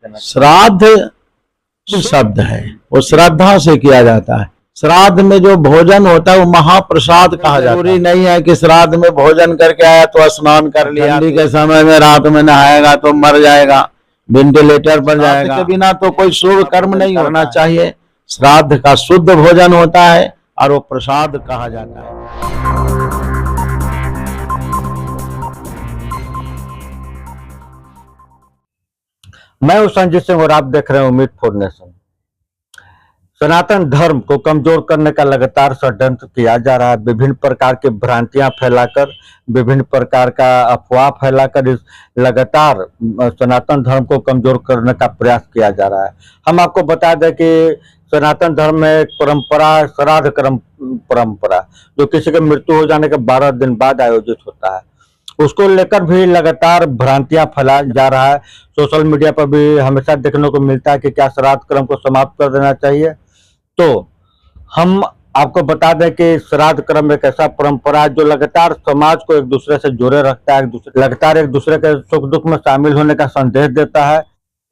देना? श्राद्ध शब्द है, वो श्रद्धा से किया जाता है। श्राद्ध में जो भोजन होता है वो महाप्रसाद कहा जाता है। जरूरी नहीं है कि श्राद्ध में भोजन करके आया तो स्नान कर लिया, ठंडी के समय में रात में नहाएगा तो मर जाएगा, वेंटिलेटर पर जाएगा। के बिना तो कोई शुभ कर्म नहीं होना चाहिए। श्राद्ध का शुद्ध भोजन होता है और वो प्रसाद कहा जाता है। मैं हूं संजीत सिंह और आप देख रहे हैं उम्मीद फॉर नेशन। सनातन धर्म को कमजोर करने का लगातार षड्यंत्र किया जा रहा है। विभिन्न प्रकार की भ्रांतियां फैलाकर, विभिन्न प्रकार का अफवाह फैलाकर इस लगातार सनातन धर्म को कमजोर करने का प्रयास किया जा रहा है। हम आपको बता दें कि सनातन धर्म में एक परंपरा, श्राद्ध कर्म परंपरा, जो किसी की मृत्यु हो जाने के 12 दिन बाद आयोजित होता है, उसको लेकर भी लगातार भ्रांतियां फैलाया जा रहा है। सोशल मीडिया पर भी हमेशा देखने को मिलता है कि क्या श्राद्ध कर्म को समाप्त कर देना चाहिए। तो हम आपको बता दें कि श्राद्ध कर्म एक ऐसा परंपरा है जो लगातार समाज को एक दूसरे से जोड़े रखता है, लगातार एक दूसरे के सुख दुख में शामिल होने का संदेश देता है।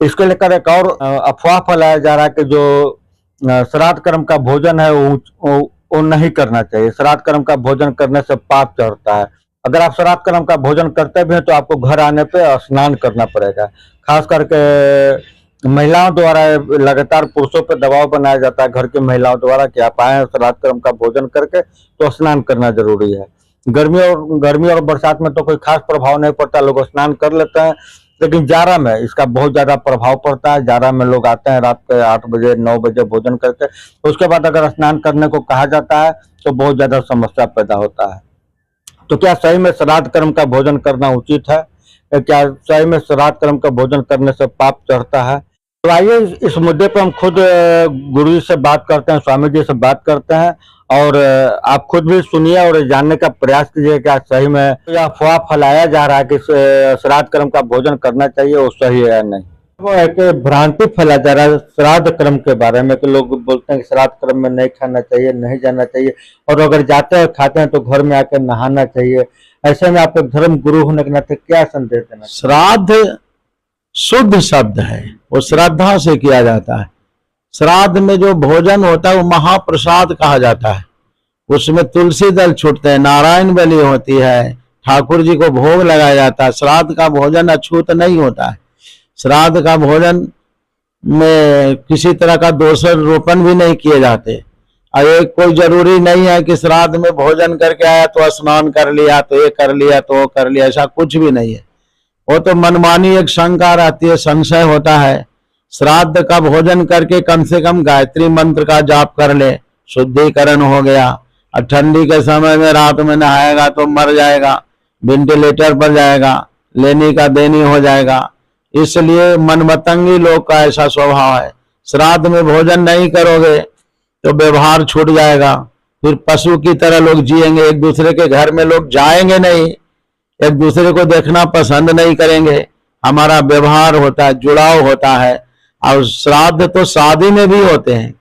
इसको लेकर एक और अफवाह फैलाया जा रहा है कि जो श्राद्ध कर्म का भोजन है वो नहीं करना चाहिए। श्राद्ध कर्म का भोजन करने से पाप चढ़ता है। अगर आप श्राद्ध कर्म का भोजन करते भी हैं तो आपको घर आने पे स्नान करना पड़ेगा। खास करके महिलाओं द्वारा लगातार पुरुषों पर दबाव बनाया जाता है, घर की महिलाओं द्वारा, कि आप आए श्राद्ध कर्म का भोजन करके तो स्नान करना जरूरी है। गर्मी और बरसात में तो कोई खास प्रभाव नहीं पड़ता, लोग स्नान कर लेते हैं, लेकिन जाड़ा में इसका बहुत ज्यादा प्रभाव पड़ता है। जाड़ा में लोग आते हैं रात के 8 बजे 9 बजे भोजन करके, उसके बाद अगर स्नान करने को कहा जाता है तो बहुत ज्यादा समस्या पैदा होता है। तो क्या सही में श्राद्ध कर्म का भोजन करना उचित है? क्या सही में श्राद्ध कर्म का भोजन करने से पाप चढ़ता है? तो आइए इस मुद्दे पर हम खुद गुरु जी से बात करते हैं, स्वामी जी से बात करते हैं, और आप खुद भी सुनिए और जानने का प्रयास कीजिए क्या सही में यह अफवाह फैलाया जा रहा है कि श्राद्ध कर्म का भोजन करना चाहिए वो सही है या नहीं। वो एक भ्रांति फैला जा रहा है श्राद्ध कर्म के बारे में कि लोग बोलते हैं कि श्राद्ध कर्म में नहीं खाना चाहिए, नहीं जाना चाहिए, और अगर जाते हैं खाते हैं तो घर में आकर नहाना चाहिए। ऐसे में आप धर्म गुरु होने के नाते क्या संदेश देना? श्राद्ध शुद्ध शब्द है, वो श्रद्धा से किया जाता है। श्राद्ध में जो भोजन होता है वो महाप्रसाद कहा जाता है। उसमें तुलसी दल छूटते हैं, नारायण बलि होती है, ठाकुर जी को भोग लगाया जाता है। श्राद्ध का भोजन अछूत नहीं होता है। श्राद्ध का भोजन में किसी तरह का दोषारोपण भी नहीं किए जाते। और एक कोई जरूरी नहीं है कि श्राद्ध में भोजन करके आया तो स्नान कर लिया, तो ये कर लिया, तो वो कर लिया, ऐसा कुछ भी नहीं है। वो तो मनमानी एक शंका रहती है, संशय होता है। श्राद्ध का भोजन करके कम से कम गायत्री मंत्र का जाप कर ले, शुद्धिकरण हो गया। और ठंडी के समय में रात में नहाएगा तो मर जाएगा, वेंटिलेटर पर जाएगा, लेनी का देनी हो जाएगा। इसलिए मनमतंगी लोग का ऐसा स्वभाव है। श्राद्ध में भोजन नहीं करोगे तो व्यवहार छूट जाएगा, फिर पशु की तरह लोग जिएंगे, एक दूसरे के घर में लोग जाएंगे नहीं, एक दूसरे को देखना पसंद नहीं करेंगे। हमारा व्यवहार होता है, जुड़ाव होता है। और श्राद्ध तो शादी में भी होते हैं,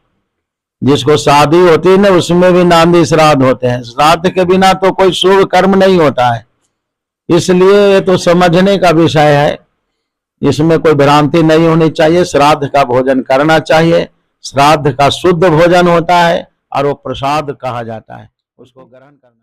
जिसको शादी होती है ना उसमें भी नांदी श्राद्ध होते हैं। श्राद्ध के बिना तो कोई शुभ कर्म नहीं होता है। इसलिए ये तो समझने का विषय है, इसमें कोई भ्रांति नहीं होनी चाहिए। श्राद्ध का भोजन करना चाहिए। श्राद्ध का शुद्ध भोजन होता है और वो प्रसाद कहा जाता है, उसको ग्रहण करना।